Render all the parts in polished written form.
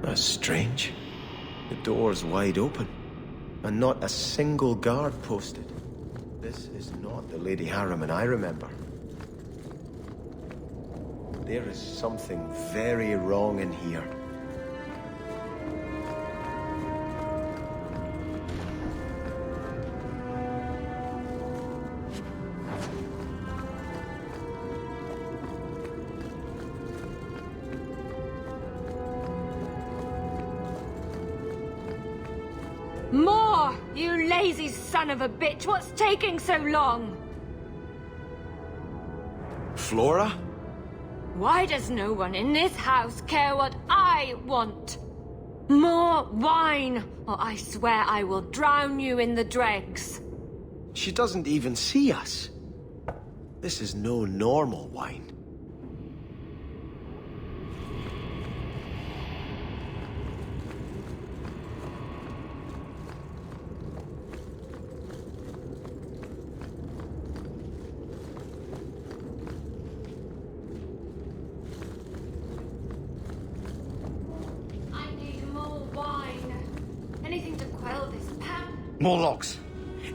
That's strange. The door's wide open, and not a single guard posted. This is not the Lady Harriman I remember. There is something very wrong in here. More! You lazy son of a bitch! What's taking so long? Flora? Why does no one in this house care what I want? More wine, or I swear I will drown you in the dregs. She doesn't even see us. This is no normal wine. More logs.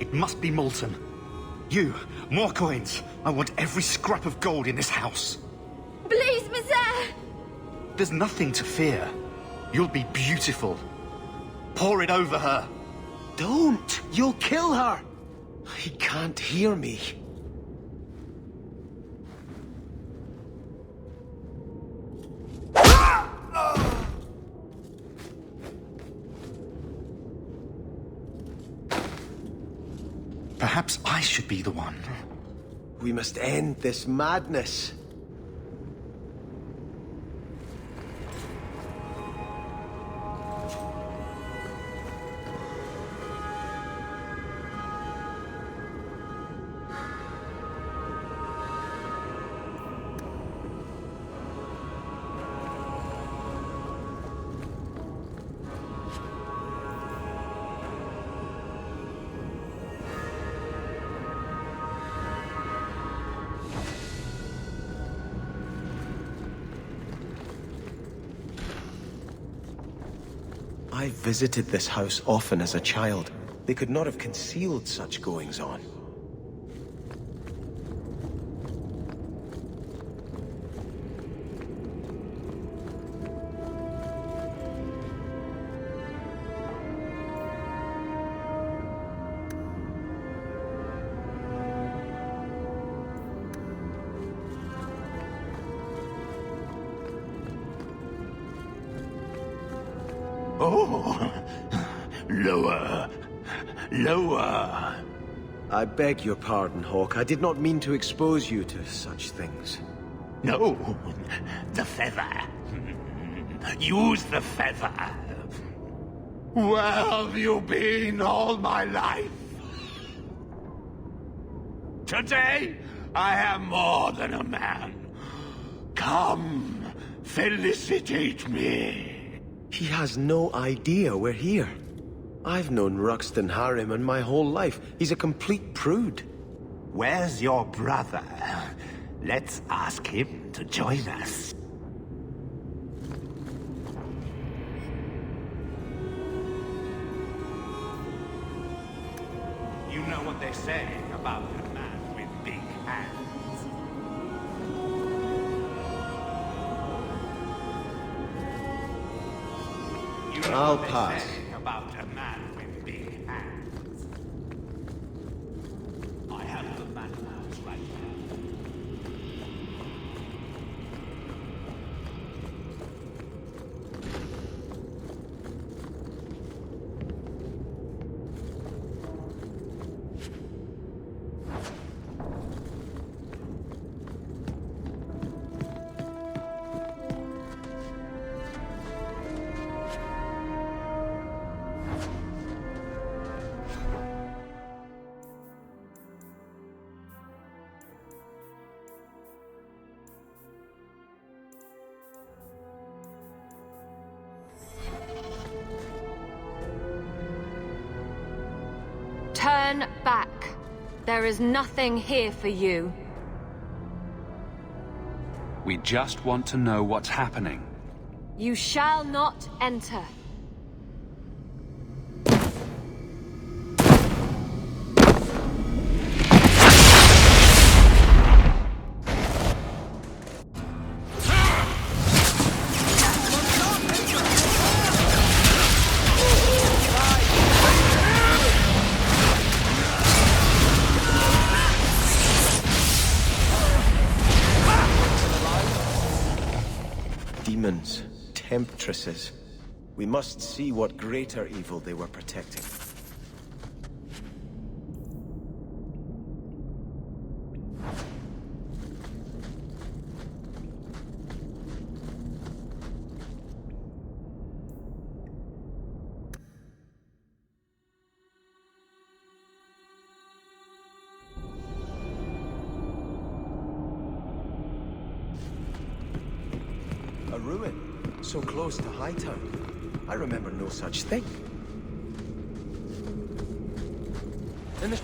It must be molten. You, more coins. I want every scrap of gold in this house. Please, monsieur! There's nothing to fear. You'll be beautiful. Pour it over her. Don't! You'll kill her! He can't hear me. Perhaps I should be the one. We must end this madness. I visited this house often as a child. They could not have concealed such goings-on. Oh, lower, lower. I beg your pardon, Hawke. I did not mean to expose you to such things. No, the feather. Use the feather. Where have you been all my life? Today, I am more than a man. Come, felicitate me. He has no idea we're here. I've known Ruxton Harriman my whole life. He's a complete prude. Where's your brother? Let's ask him to join us. You know what they say about a man with big hands. I'll pass. About a man with big hands. I have the manor house right now. Turn back. There is nothing here for you. We just want to know what's happening. You shall not enter. Demons, temptresses. We must see what greater evil they were protecting. A ruin, so close to Hightown. I remember no such thing. In the...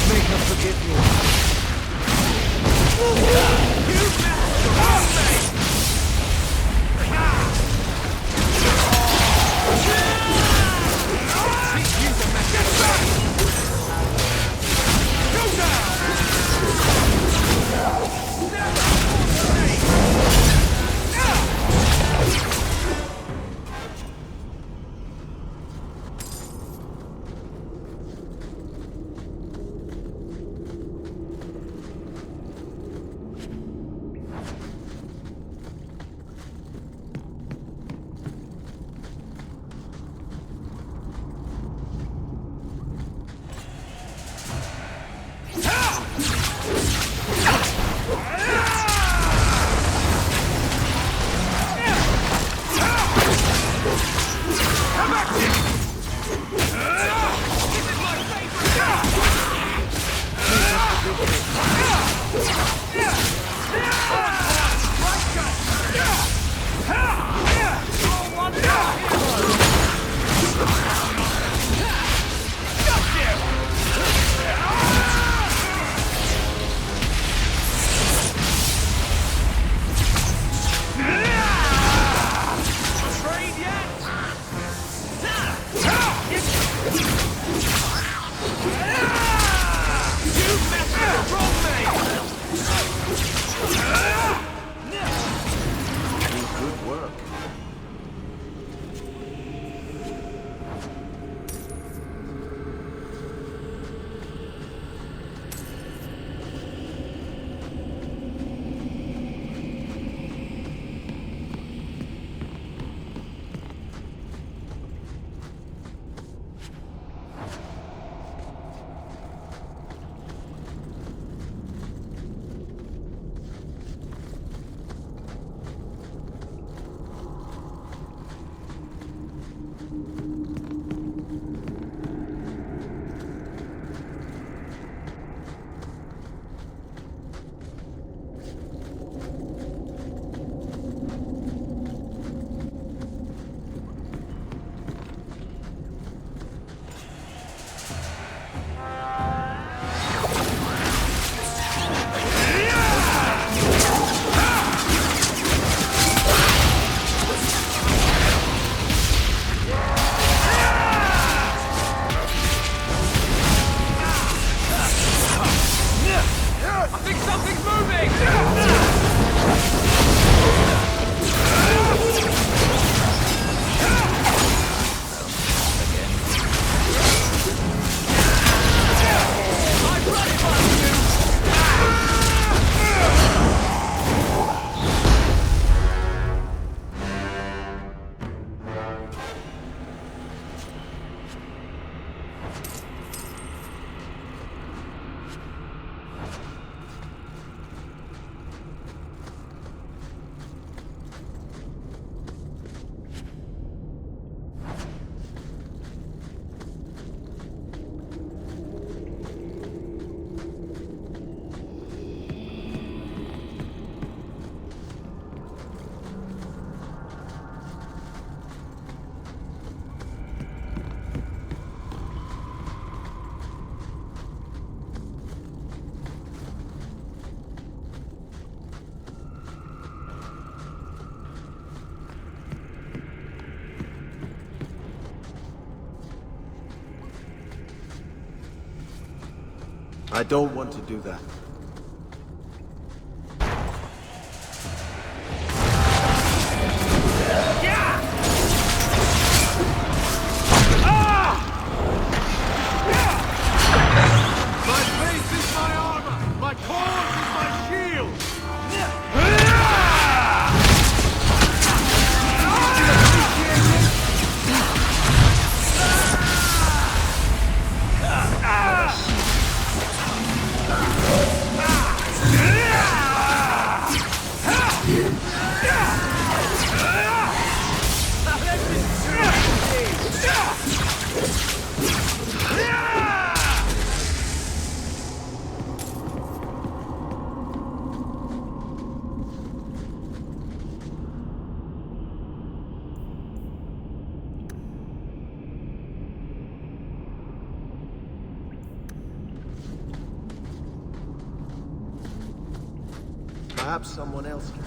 May God forgive me. Go down! I don't want to do that. My face is my armor! My cause is my shield! Perhaps someone else can.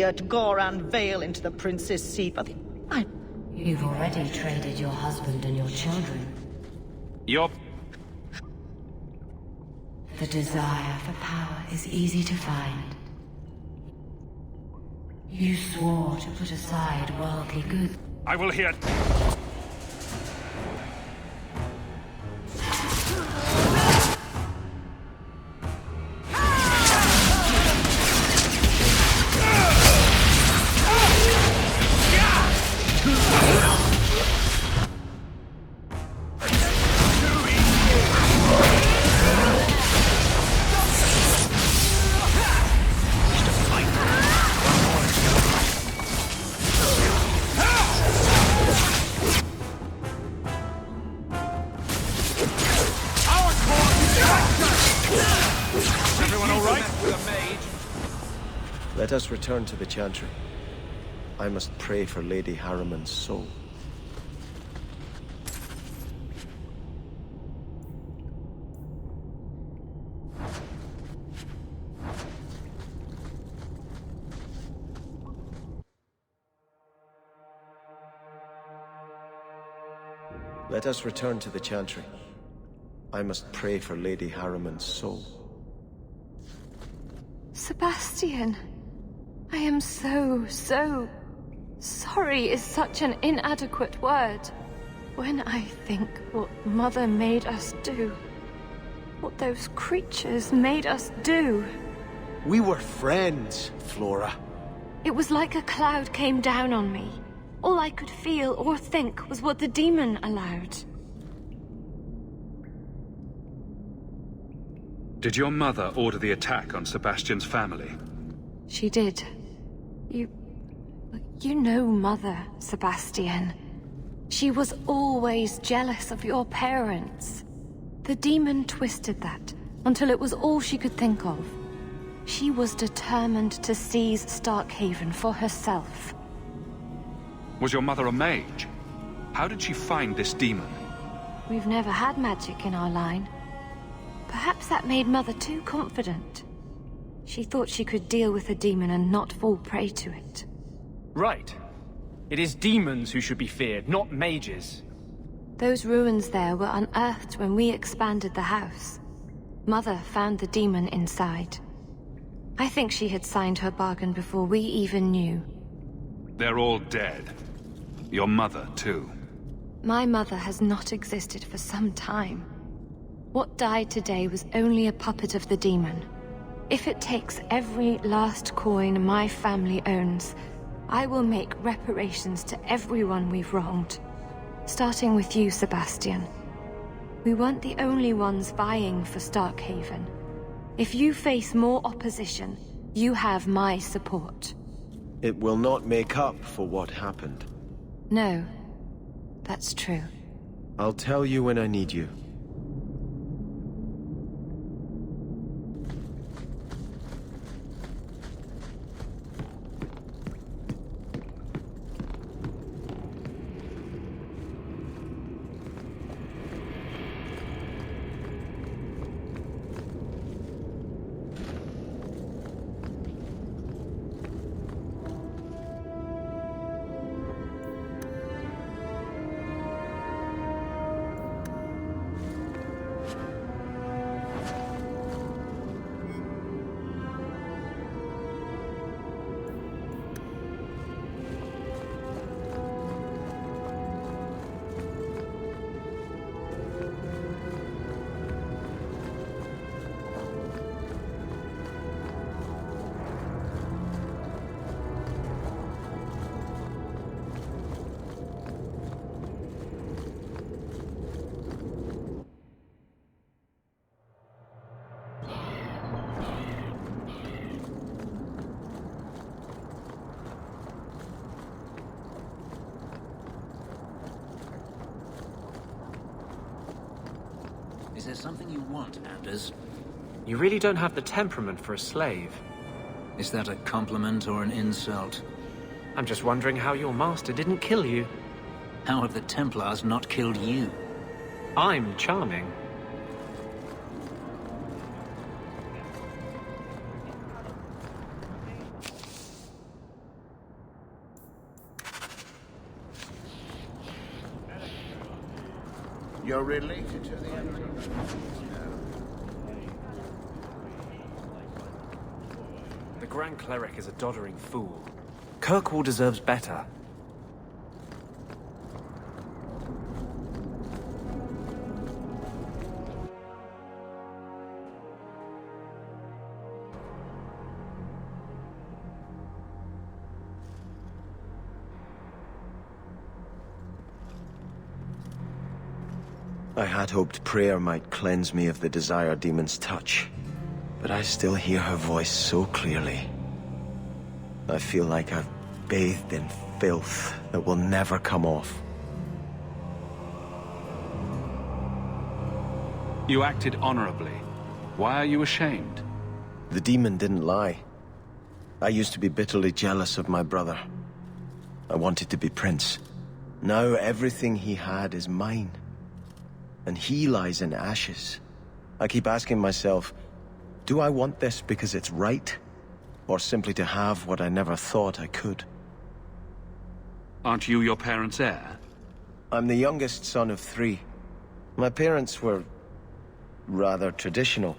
To Goran Vale into the Prince's Seat, but You've already traded your husband and your children. The desire for power is easy to find. You swore to put aside worldly goods. I will hear... Let us return to the Chantry. I must pray for Lady Harriman's soul. Let us return to the Chantry. I must pray for Lady Harriman's soul. Sebastian, I am so sorry is such an inadequate word. When I think what Mother made us do, what those creatures made us do. We were friends, Flora. It was like a cloud came down on me. All I could feel or think was what the demon allowed. Did your mother order the attack on Sebastian's family? She did. You know Mother, Sebastian. She was always jealous of your parents. The demon twisted that until it was all she could think of. She was determined to seize Starkhaven for herself. Was your mother a mage? How did she find this demon? We've never had magic in our line. Perhaps that made Mother too confident. She thought she could deal with the demon and not fall prey to it. Right. It is demons who should be feared, not mages. Those ruins there were unearthed when we expanded the house. Mother found the demon inside. I think she had signed her bargain before we even knew. They're all dead. Your mother, too. My mother has not existed for some time. What died today was only a puppet of the demon. If it takes every last coin my family owns, I will make reparations to everyone we've wronged. Starting with you, Sebastian. We weren't the only ones vying for Starkhaven. If you face more opposition, you have my support. It will not make up for what happened. No, that's true. I'll tell you when I need you. Is there something you want, Anders? You really don't have the temperament for a slave. Is that a compliment or an insult? I'm just wondering how your master didn't kill you. How have the Templars not killed you? I'm charming. You're related to the Emperor? The Grand Cleric is a doddering fool. Kirkwall deserves better. I had hoped prayer might cleanse me of the Desire Demon's touch, but I still hear her voice so clearly. I feel like I've bathed in filth that will never come off. You acted honorably. Why are you ashamed? The demon didn't lie. I used to be bitterly jealous of my brother. I wanted to be prince. Now everything he had is mine. And he lies in ashes. I keep asking myself, do I want this because it's right? Or simply to have what I never thought I could? Aren't you your parents' heir? I'm the youngest son of 3. My parents were rather traditional.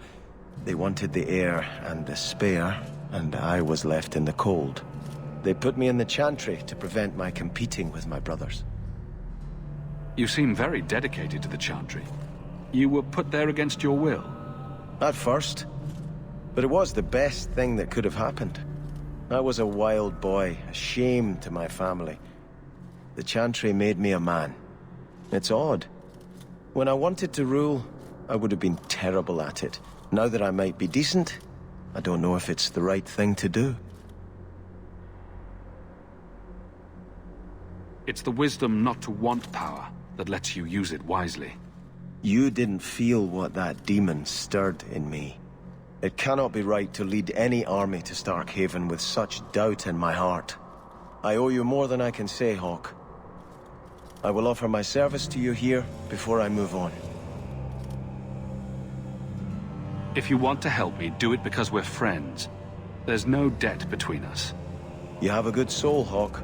They wanted the heir and the spare, and I was left in the cold. They put me in the Chantry to prevent my competing with my brothers. You seem very dedicated to the Chantry. You were put there against your will. At first. But it was the best thing that could have happened. I was a wild boy, a shame to my family. The Chantry made me a man. It's odd. When I wanted to rule, I would have been terrible at it. Now that I might be decent, I don't know if it's the right thing to do. It's the wisdom not to want power that lets you use it wisely. You didn't feel what that demon stirred in me. It cannot be right to lead any army to Starkhaven with such doubt in my heart. I owe you more than I can say, Hawke. I will offer my service to you here before I move on. If you want to help me, do it because we're friends. There's no debt between us. You have a good soul, Hawke.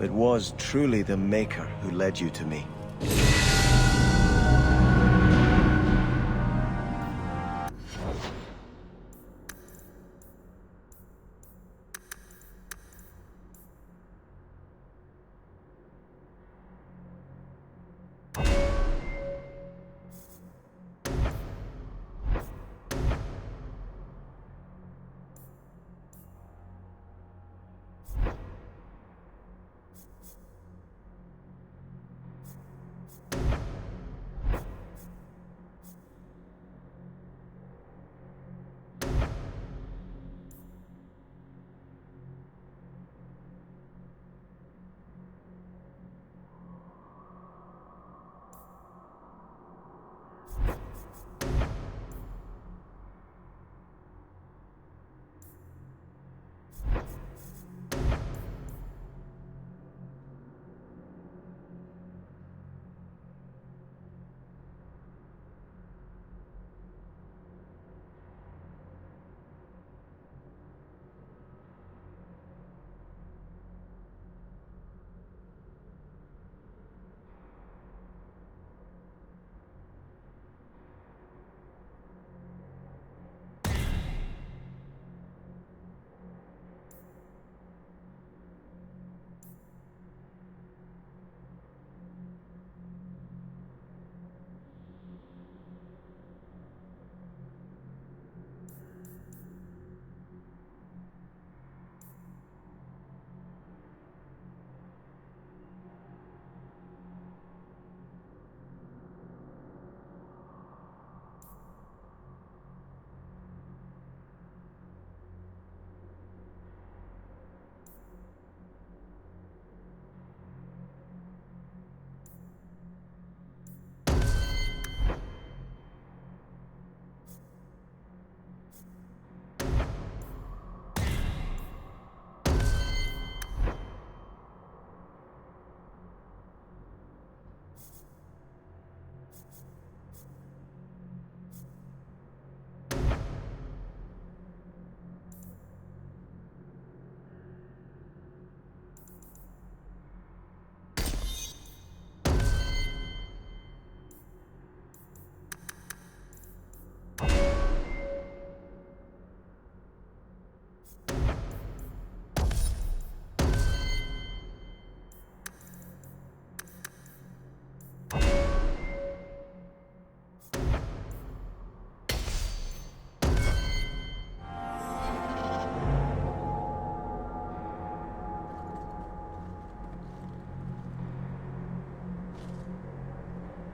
It was truly the Maker who led you to me.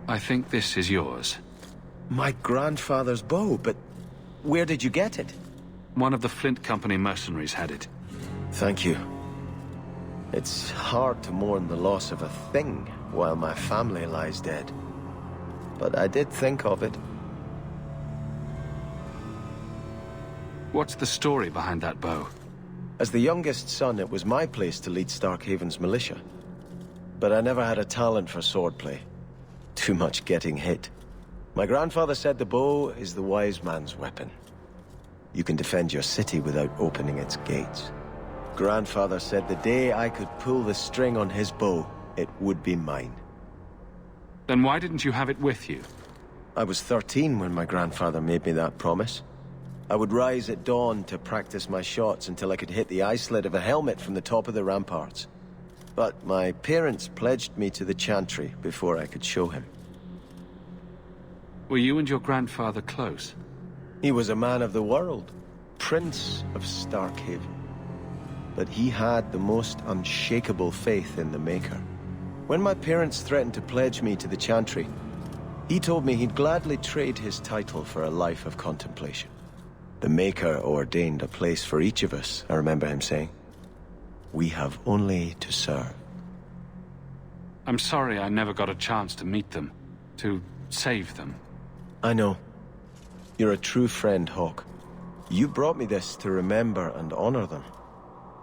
I think this is yours. My grandfather's bow, but where did you get it? One of the Flint Company mercenaries had it. Thank you. It's hard to mourn the loss of a thing while my family lies dead. But I did think of it. What's the story behind that bow? As the youngest son, it was my place to lead Starkhaven's militia. But I never had a talent for swordplay. Too much getting hit. My grandfather said the bow is the wise man's weapon. You can defend your city without opening its gates. Grandfather said the day I could pull the string on his bow, it would be mine. Then why didn't you have it with you? I was 13 when my grandfather made me that promise. I would rise at dawn to practice my shots until I could hit the eye slit of a helmet from the top of the ramparts. But my parents pledged me to the Chantry before I could show him. Were you and your grandfather close? He was a man of the world, Prince of Starkhaven. But he had the most unshakable faith in the Maker. When my parents threatened to pledge me to the Chantry, he told me he'd gladly trade his title for a life of contemplation. The Maker ordained a place for each of us, I remember him saying. We have only to serve. I'm sorry I never got a chance to meet them, to save them. I know. You're a true friend, Hawke. You brought me this to remember and honor them.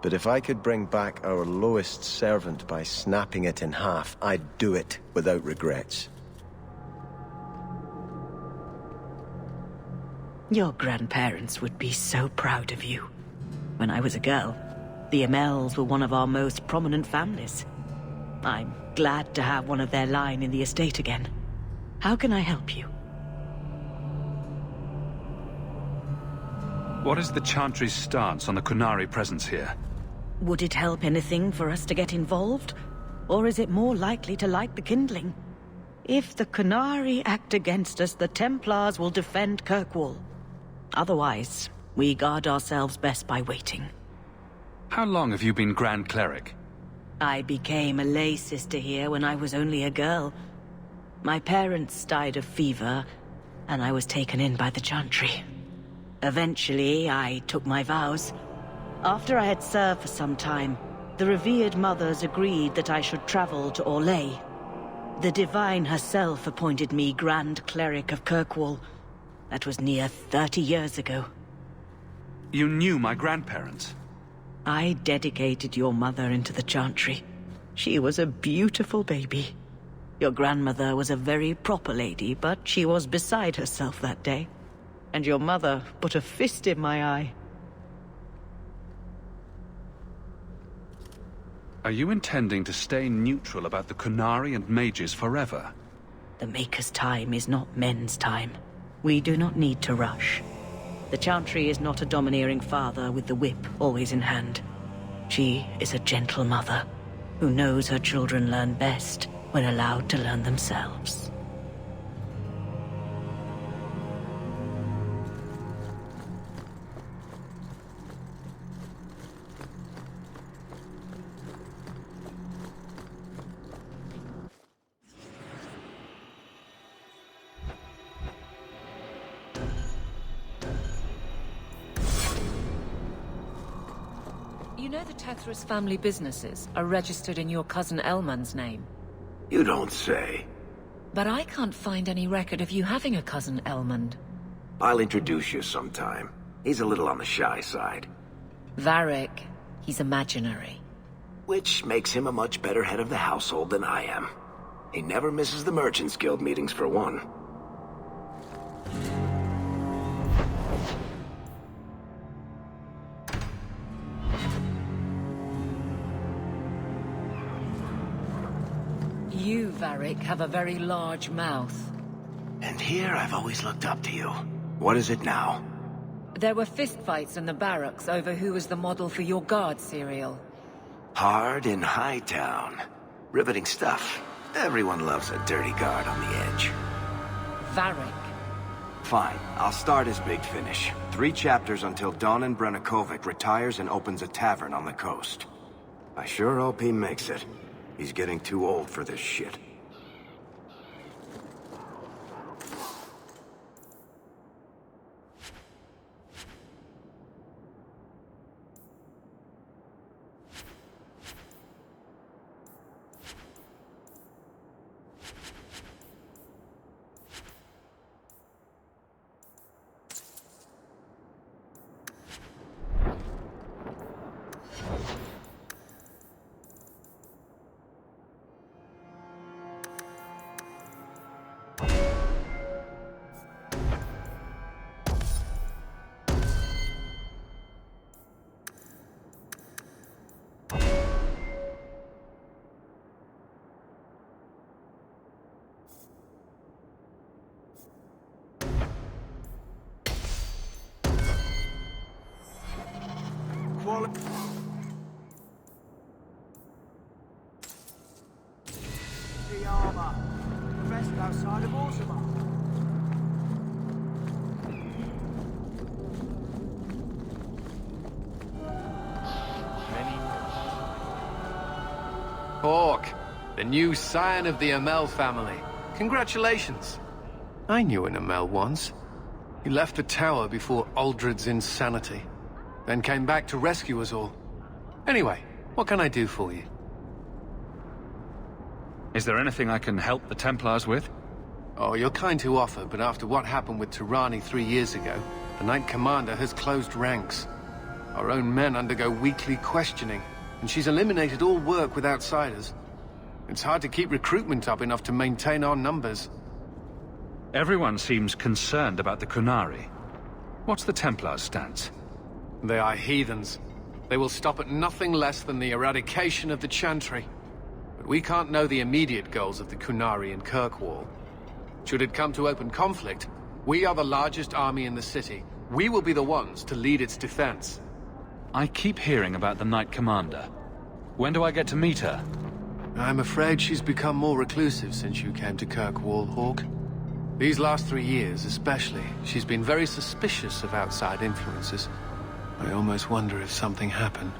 But if I could bring back our lowest servant by snapping it in half, I'd do it without regrets. Your grandparents would be so proud of you. When I was a girl, the Amels were one of our most prominent families. I'm glad to have one of their line in the estate again. How can I help you? What is the Chantry's stance on the Qunari presence here? Would it help anything for us to get involved? Or is it more likely to light the kindling? If the Qunari act against us, the Templars will defend Kirkwall. Otherwise, we guard ourselves best by waiting. How long have you been Grand Cleric? I became a lay sister here when I was only a girl. My parents died of fever, and I was taken in by the Chantry. Eventually, I took my vows. After I had served for some time, the revered mothers agreed that I should travel to Orlais. The Divine herself appointed me Grand Cleric of Kirkwall. That was near 30 years ago. You knew my grandparents? I dedicated your mother into the Chantry. She was a beautiful baby. Your grandmother was a very proper lady, but she was beside herself that day. And your mother put a fist in my eye. Are you intending to stay neutral about the Qunari and mages forever? The Maker's time is not men's time. We do not need to rush. The Chantry is not a domineering father with the whip always in hand. She is a gentle mother who knows her children learn best when allowed to learn themselves. You know the Tethras family businesses are registered in your cousin Elman's name. You don't say. But I can't find any record of you having a cousin Elmond. I'll introduce you sometime. He's a little on the shy side. Varric, he's imaginary. Which makes him a much better head of the household than I am. He never misses the Merchants Guild meetings for one. You, Varric, have a very large mouth. And here I've always looked up to you. What is it now? There were fistfights in the barracks over who was the model for your guard cereal. Hard in Hightown. Riveting stuff. Everyone loves a dirty guard on the edge. Varric. Fine. I'll start as Big Finish. 3 chapters until Donan Brennakovic retires and opens a tavern on the coast. I sure hope he makes it. He's getting too old for this shit. quality. The armor. The rest outside of Orzammar. Hawke, the new scion of the Amell family. Congratulations. I knew an Amell once. He left the tower before Aldred's insanity, then came back to rescue us all. Anyway, what can I do for you? Is there anything I can help the Templars with? Oh, you're kind to offer, but after what happened with Tirani 3 years ago, the Knight Commander has closed ranks. Our own men undergo weekly questioning, and she's eliminated all work with outsiders. It's hard to keep recruitment up enough to maintain our numbers. Everyone seems concerned about the Qunari. What's the Templars' stance? They are heathens. They will stop at nothing less than the eradication of the Chantry. But we can't know the immediate goals of the Qunari in Kirkwall. Should it come to open conflict, we are the largest army in the city. We will be the ones to lead its defense. I keep hearing about the Knight Commander. When do I get to meet her? I'm afraid she's become more reclusive since you came to Kirkwall, Hawke. These last 3 years, especially, she's been very suspicious of outside influences. I almost wonder if something happened.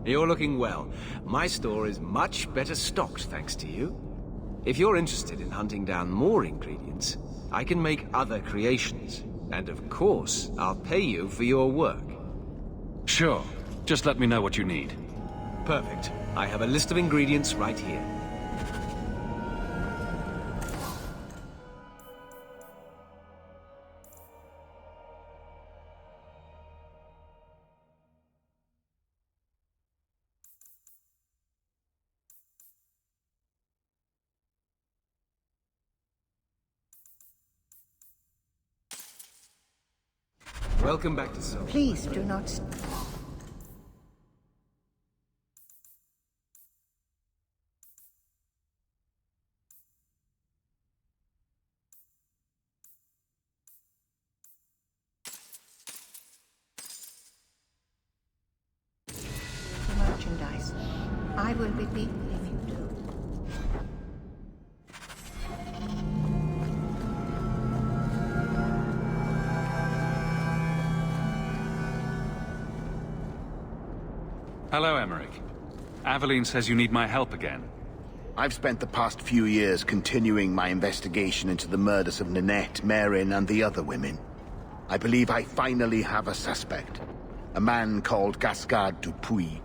You're looking well. My store is much better stocked thanks to you. If you're interested in hunting down more ingredients, I can make other creations. And of course, I'll pay you for your work. Sure. Just let me know what you need. Perfect. I have a list of ingredients right here. Welcome back to Sol. Please do not... The merchandise. I will be beaten if you do. Hello, Emmerich. Aveline says you need my help again. I've spent the past few years continuing my investigation into the murders of Ninette, Merrin, and the other women. I believe I finally have a suspect. A man called Gascard Dupuis.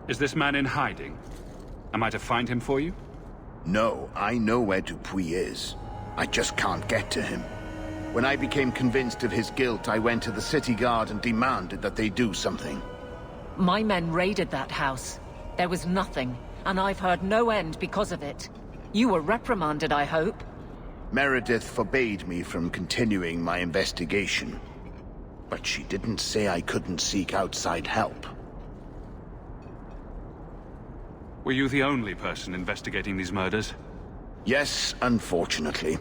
Is this man in hiding? Am I to find him for you? No, I know where Dupuis is. I just can't get to him. When I became convinced of his guilt, I went to the city guard and demanded that they do something. My men raided that house. There was nothing, and I've heard no end because of it. You were reprimanded, I hope? Meredith forbade me from continuing my investigation. But she didn't say I couldn't seek outside help. Were you the only person investigating these murders? Yes, unfortunately.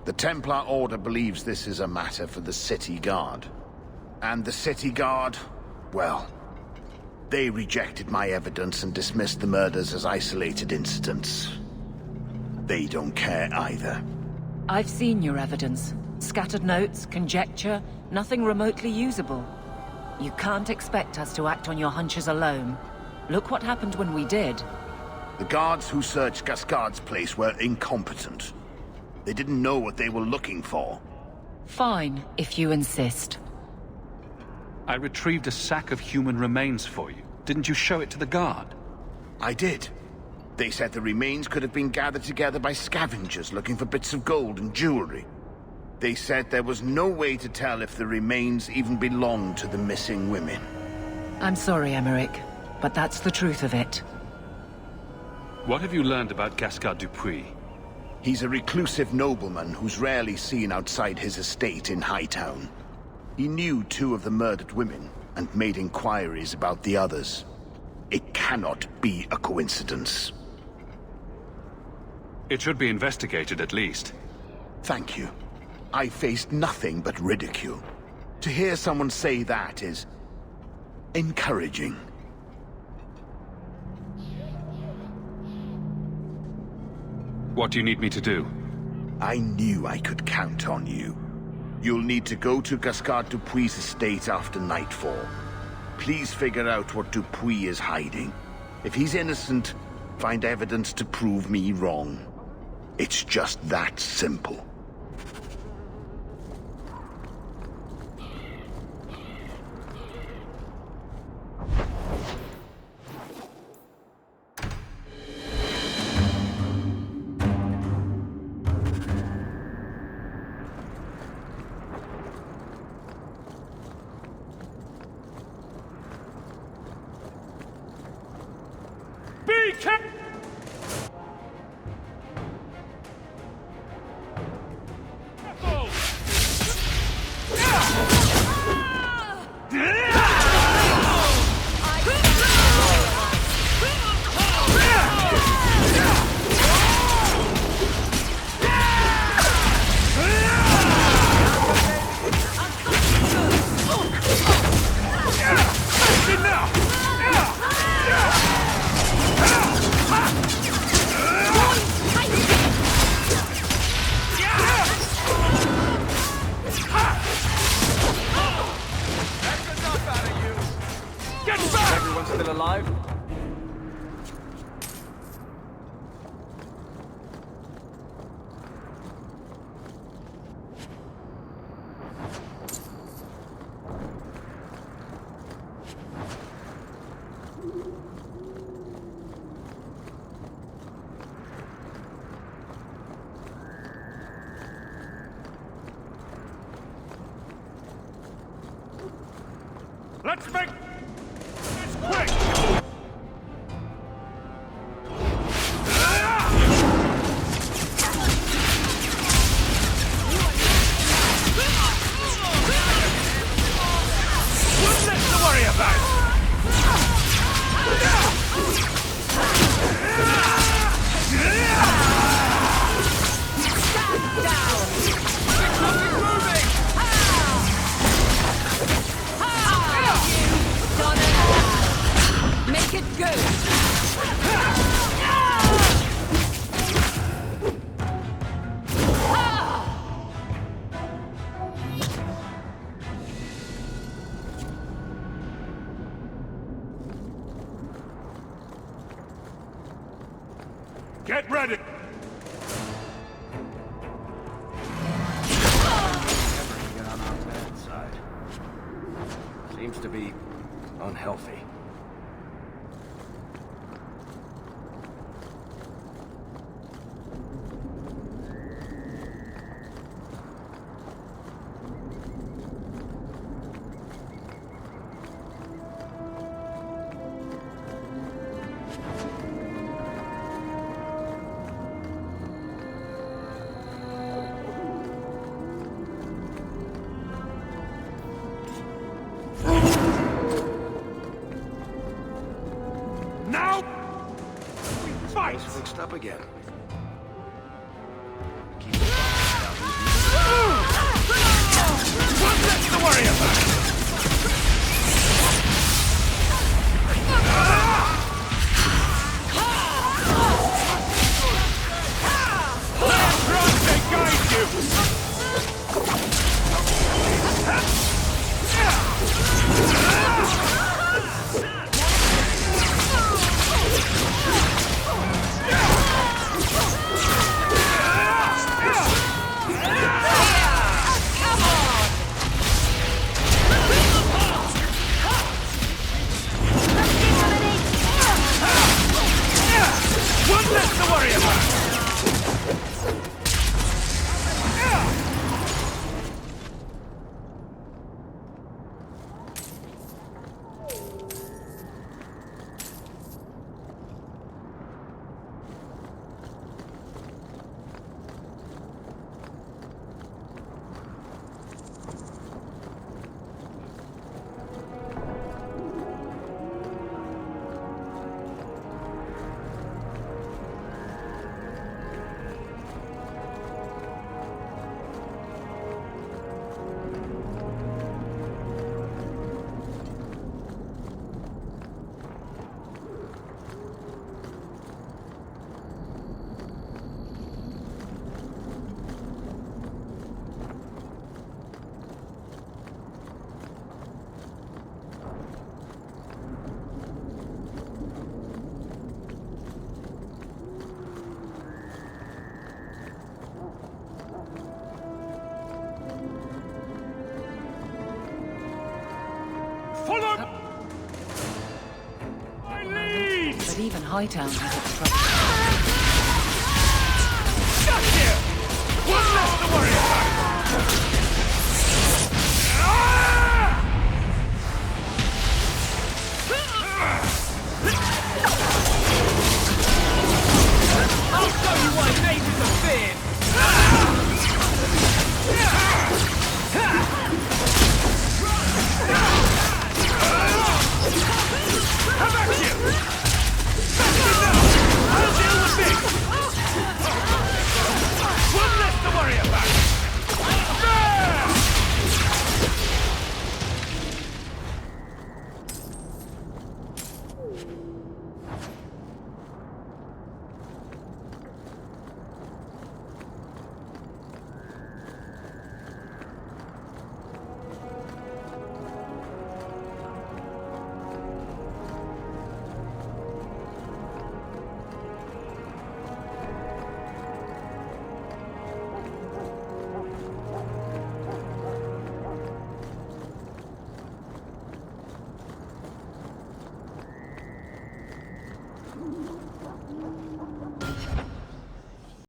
The Templar Order believes this is a matter for the City Guard. And the City Guard? Well, they rejected my evidence and dismissed the murders as isolated incidents. They don't care either. I've seen your evidence. Scattered notes, conjecture, nothing remotely usable. You can't expect us to act on your hunches alone. Look what happened when we did. The guards who searched Gascard's place were incompetent. They didn't know what they were looking for. Fine, if you insist. I retrieved a sack of human remains for you. Didn't you show it to the guard? I did. They said the remains could have been gathered together by scavengers looking for bits of gold and jewelry. They said there was no way to tell if the remains even belonged to the missing women. I'm sorry, Emmerich, but that's the truth of it. What have you learned about Gascard Dupuis? He's a reclusive nobleman who's rarely seen outside his estate in Hightown. He knew 2 of the murdered women and made inquiries about the others. It cannot be a coincidence. It should be investigated at least. Thank you. I faced nothing but ridicule. To hear someone say that is encouraging. What do you need me to do? I knew I could count on you. You'll need to go to Gascard Dupuis' estate after nightfall. Please figure out what Dupuis is hiding. If he's innocent, find evidence to prove me wrong. It's just that simple. Let's make this quick! What's next to worry about? Stand down! Nothing moving! Make it good! Get ready! Get on our bad side. Seems to be unhealthy. Fight! Fixed up again. What's next to worry about? Hightown has its trouble. Shut here! One less to worry about!